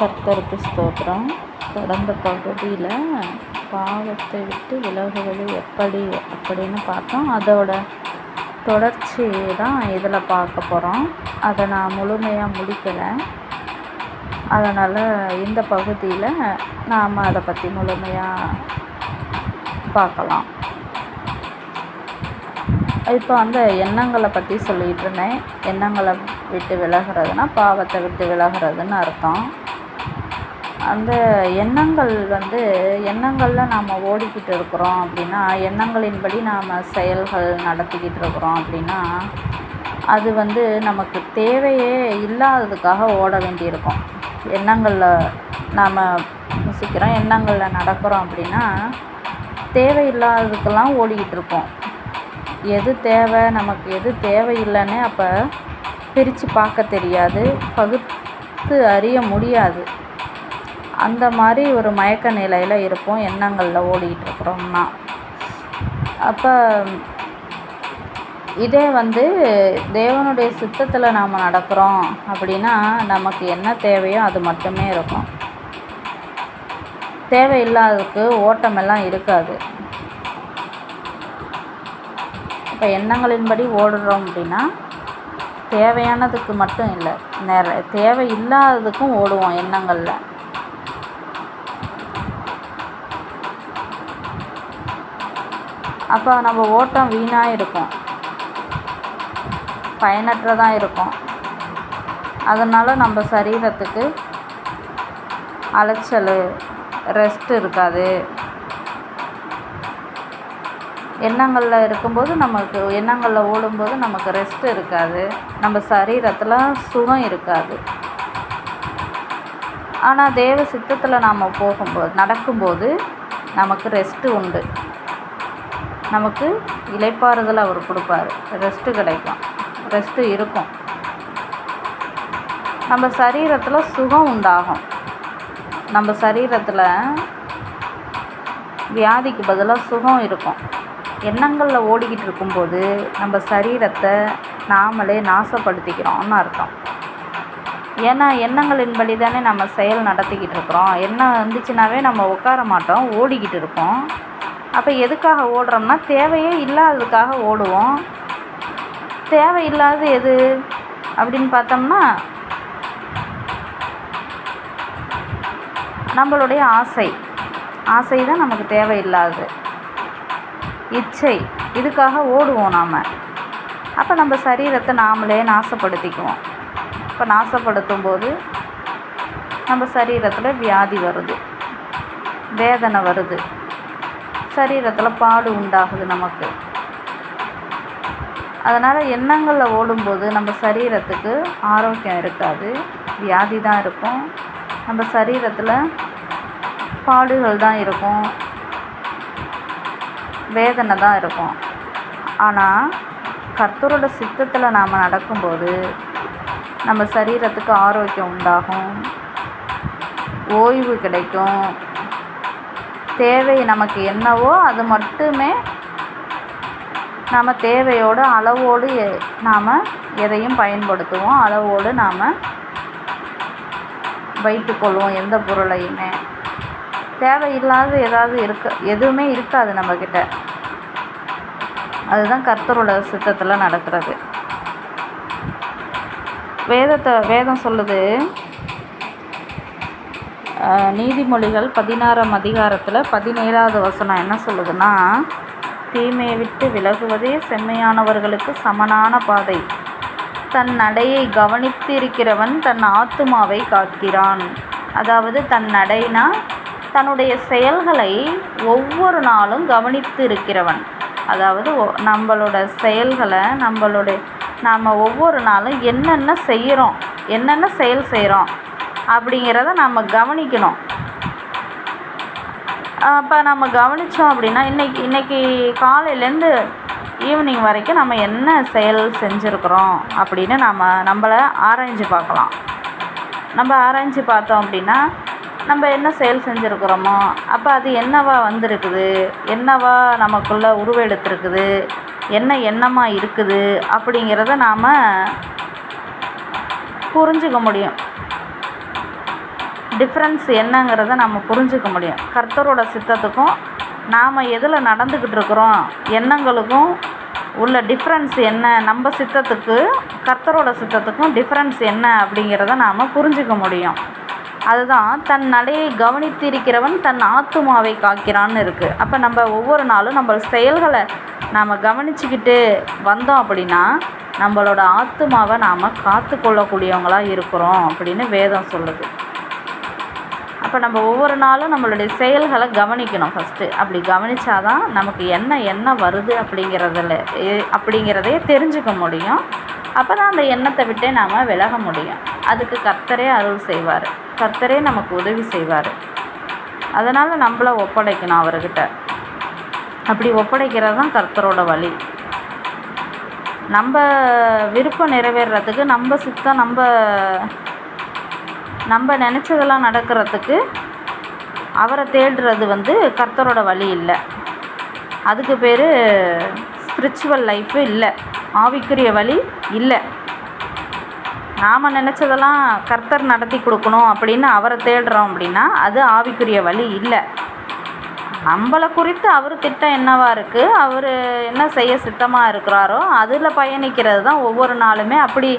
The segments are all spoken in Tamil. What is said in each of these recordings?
கர்த்தருக்கு ஸ்தோத்திரம். கடந்த பகுதியில் பாவத்தை விட்டு விலகுவது எப்படி அப்படின்னு பார்த்தோம். அதோட தொடர்ச்சி தான் இதில் பார்க்க போகிறோம். அதை நான் முழுமையாக முடிக்கலை. அதனால் இந்த பகுதியில் நாம் அதை பற்றி முழுமையாக பார்க்கலாம். இப்போ அந்த எண்ணங்களை பற்றி சொல்லிகிட்டு இருந்தேன். எண்ணங்களை விட்டு விலகிறதுனா பாவத்தை விட்டு விலகிறதுன்னு அர்த்தம். அந்த எண்ணங்களில் நாம் ஓடிக்கிட்டு இருக்கிறோம் அப்படின்னா, எண்ணங்களின்படி நாம் செயல்கள் நடத்திக்கிட்டு இருக்கிறோம் அப்படின்னா, அது நமக்கு தேவையே இல்லாததுக்காக ஓட வேண்டியிருக்கும். எண்ணங்களில் நாம் முசிக்கிறோம், எண்ணங்களில் நடக்கிறோம் அப்படின்னா தேவையில்லாததுக்கெல்லாம் ஓடிக்கிட்டு இருக்கோம். எது தேவை, நமக்கு எது தேவையில்லைன்னு அப்போ பிரித்து பார்க்க தெரியாது, பகுத்து அறிய முடியாது. அந்த மாதிரி ஒரு மயக்க நிலையில் இருப்போம் எண்ணங்களில் ஓடிக்கிட்டு இருக்கிறோம்னா. அப்போ இதே தேவனுடைய சித்தத்தில் நாம் நடக்கிறோம் அப்படின்னா நமக்கு என்ன தேவையோ அது மட்டுமே இருக்கும். தேவையில்லாததுக்கு ஓட்டமெல்லாம் இருக்காது. இப்போ எண்ணங்களின்படி ஓடுறோம் அப்படின்னா தேவையானதுக்கு மட்டும் இல்லை, தேவையில்லாததுக்கும் ஓடுவோம் எண்ணங்களில். அப்போ நம்ம ஓட்டம் வீணாக இருக்கும், பயனற்றதாக இருக்கும். அதனால் நம்ம சரீரத்துக்கு அலைச்சல், ரெஸ்ட் இருக்காது. எண்ணங்களில் இருக்கும்போது எண்ணங்களில் ஓடும்போது நமக்கு ரெஸ்ட் இருக்காது, நம்ம சரீரத்தில் சுகம் இருக்காது. ஆனால் தேவ சித்தத்தில் நாம் நடக்கும்போது நமக்கு ரெஸ்ட்டு உண்டு. நமக்கு இளைப்பாறுதல் அவர் கொடுப்பார், ரெஸ்ட்டு கிடைக்கும், ரெஸ்ட்டு இருக்கும். நம்ம சரீரத்தில் சுகம் உண்டாகும். நம்ம சரீரத்தில் வியாதிக்கு பதிலாக சுகம் இருக்கும். எண்ணங்களில் ஓடிக்கிட்டு இருக்கும்போது நம்ம சரீரத்தை நாமளே நாசப்படுத்திக்கிறோம்னு அர்த்தம். ஏன்னா எண்ணங்களின்படி தானே நம்ம செயல் நடத்திக்கிட்டு இருக்கிறோம். எண்ணம் வந்துச்சுனாவே நம்ம உட்கார மாட்டோம், ஓடிக்கிட்டு இருப்போம். அப்போ எதுக்காக ஓடுறோம்னா தேவையே இல்லாததுக்காக ஓடுவோம். தேவையில்லாதது எது அப்படின்னு பார்த்தோம்னா நம்மளுடைய ஆசை தான் நமக்கு தேவையில்லாதது. இச்சை, இதுக்காக ஓடுவோம் நாம். அப்போ நம்ம சரீரத்தை நாமளே நாசப்படுத்திக்குவோம். இப்போ நாசப்படுத்தும் போது நம்ம சரீரத்தில் வியாதி வருது, வேதனை வருது, சரீரத்தில் பாடு உண்டாகுது நமக்கு. அதனால் எண்ணங்களில் ஓடும்போது நம்ம சரீரத்துக்கு ஆரோக்கியம் இருக்காது, வியாதி தான் இருக்கும். நம்ம சரீரத்தில் பாடுகள் தான் இருக்கும், வேதனை தான் இருக்கும். ஆனால் கர்த்தரோட சித்தத்தில் நாம் நடக்கும்போது நம்ம சரீரத்துக்கு ஆரோக்கியம் உண்டாகும், ஓய்வு கிடைக்கும். தேவை நமக்கு என்னவோ அது மட்டுமே நம்ம தேவையோடு அளவோடு நாம் எதையும் பயன்படுத்துவோம், அளவோடு நாம் வைத்துக்கொள்வோம். எந்த பொருளையுமே தேவையில்லாத எதுவுமே இருக்காது நம்மக்கிட்ட. அதுதான் கர்த்தரோட சித்தத்தில் நடக்கிறது. வேதம் சொல்லுது, நீதிமொழிகள் 16ஆம் அதிகாரத்தில் 17வது வசனம் என்ன சொல்லுதுன்னா, தீமையை விட்டு விலகுவதே செம்மையானவர்களுக்கு சமனான பாதை, தன் நடையை கவனித்து இருக்கிறவன் தன் ஆத்துமாவை காக்கிறான். அதாவது தன் நடைனா தன்னுடைய செயல்களை ஒவ்வொரு நாளும் கவனித்து இருக்கிறவன். அதாவது நம்மளோட செயல்களை நாம் ஒவ்வொரு நாளும் என்னென்ன செய்கிறோம், என்னென்ன செயல் செய்கிறோம் அப்படிங்கிறத நம்ம கவனிக்கணும். அப்போ நம்ம கவனித்தோம் அப்படின்னா இன்றைக்கி காலையிலேருந்து ஈவினிங் வரைக்கும் நம்ம என்ன செயல் செஞ்சுருக்குறோம் அப்படின்னு நம்மளை ஆராய்ஞ்சு பார்க்கலாம். நம்ம ஆராய்ஞ்சு பார்த்தோம் அப்படின்னா நம்ம என்ன செயல் செஞ்சுருக்குறோமோ அப்போ அது என்னவா வந்திருக்குது, என்னவா நமக்குள்ளே உருவெடுத்துருக்குது, என்ன எண்ணமாக இருக்குது அப்படிங்கிறத நாம் புரிஞ்சுக்க முடியும். டிஃப்ரென்ஸ் என்னங்கிறத நம்ம புரிஞ்சுக்க முடியும். கர்த்தரோட சித்தத்துக்கும் நாம் எதில் நடந்துக்கிட்டு இருக்கிறோம் எண்ணங்களுக்கும் உள்ள டிஃப்ரென்ஸ் என்ன, நம்ம சித்தத்துக்கு கர்த்தரோட சித்தத்துக்கும் டிஃப்ரென்ஸ் என்ன அப்படிங்கிறத நாம் புரிஞ்சுக்க முடியும். அதுதான் தன் நடையை கவனித்திருக்கிறவன் தன் ஆத்துமாவை காக்கிறான்னு இருக்குது. அப்போ நம்ம ஒவ்வொரு நாளும் நம்ம செயல்களை நாம் கவனிச்சுக்கிட்டு வந்தோம் அப்படின்னா நம்மளோட ஆத்துமாவை நாம் காத்து கொள்ளக்கூடியவங்களாக இருக்கிறோம் அப்படின்னு வேதம் சொல்லுது. அப்போ நம்ம ஒவ்வொரு நாளும் நம்மளுடைய செயல்களை கவனிக்கணும் ஃபஸ்ட்டு. அப்படி கவனித்தாதான் நமக்கு என்ன வருது அப்படிங்கிறதையே தெரிஞ்சுக்க முடியும். அப்போ தான் அந்த எண்ணத்தை விட்டே நாம் விலக முடியும். அதுக்கு கர்த்தரே அருள் செய்வார், கர்த்தரே நமக்கு உதவி செய்வார். அதனால் நம்மளை ஒப்படைக்கணும் அவர்கிட்ட. அப்படி ஒப்படைக்கிறது தான் கர்த்தரோட வழி. நம்ம விருப்பம் நிறைவேறத்துக்கு, நம்ம சித்தம் நம்ம நினச்சதெல்லாம் நடக்கிறதுக்கு அவரை தேடுறது கர்த்தரோட வழி இல்லை. அதுக்கு பேர் ஸ்பிரிச்சுவல் லைஃபு இல்லை, ஆவிக்குரிய வழி இல்லை. நாம் நினச்சதெல்லாம் கர்த்தர் நடத்தி கொடுக்கணும் அப்படின்னு அவரை தேடுறோம் அப்படின்னா அது ஆவிக்குரிய வழி இல்லை. நம்மளை குறித்து அவர் திட்டம் என்னவாக இருக்குது, அவர் என்ன செய்ய சித்தமாக இருக்கிறாரோ அதில் பயணிக்கிறது தான் ஒவ்வொரு நாளுமே. அப்படி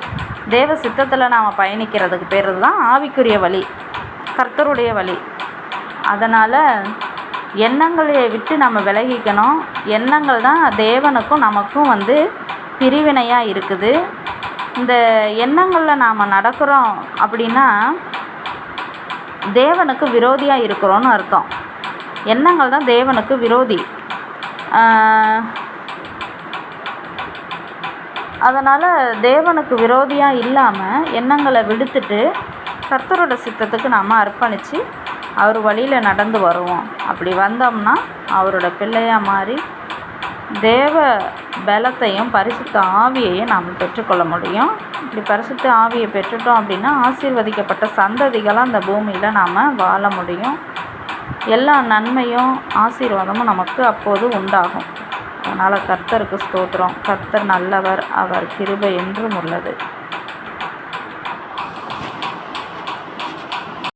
தேவ சித்தத்தில் நாம் பயணிக்கிறதுக்கு பேர் தான் ஆவிக்குரிய வழி, கர்த்தருடைய வழி. அதனால் எண்ணங்களை விட்டு நம்ம விலகிக்கணும். எண்ணங்கள் தான் தேவனுக்கும் நமக்கும் பிரிவினையாக இருக்குது. இந்த எண்ணங்களில் நாம் நடக்கிறோம் அப்படின்னா தேவனுக்கு விரோதியாக இருக்கிறோன்னு அர்த்தம். எண்ணங்கள் தான் தேவனுக்கு விரோதி. அதனால் தேவனுக்கு விரோதியாக இல்லாமல் எண்ணங்களை விடுத்துட்டு கர்த்தரோட சித்தத்துக்கு நாம் அர்ப்பணித்து அவர் வழியில் நடந்து வருவோம். அப்படி வந்தோம்னா அவரோட பிள்ளையாக மாறி தேவ பலத்தையும் பரிசுத்த ஆவியையும் நாம் பெற்றுக்கொள்ள முடியும். இப்படி பரிசுத்த ஆவியை பெற்றுட்டோம் அப்படின்னா ஆசீர்வதிக்கப்பட்ட சந்ததிகளாக அந்த பூமியில் நாம் வாழ முடியும். எல்லா நன்மையும் ஆசீர்வாதமும் நமக்கு அப்போது உண்டாகும். அதனால் கர்த்தருக்கு ஸ்தோத்திரம். கர்த்தர் நல்லவர், அவர் கிருபை என்றும் உள்ளது.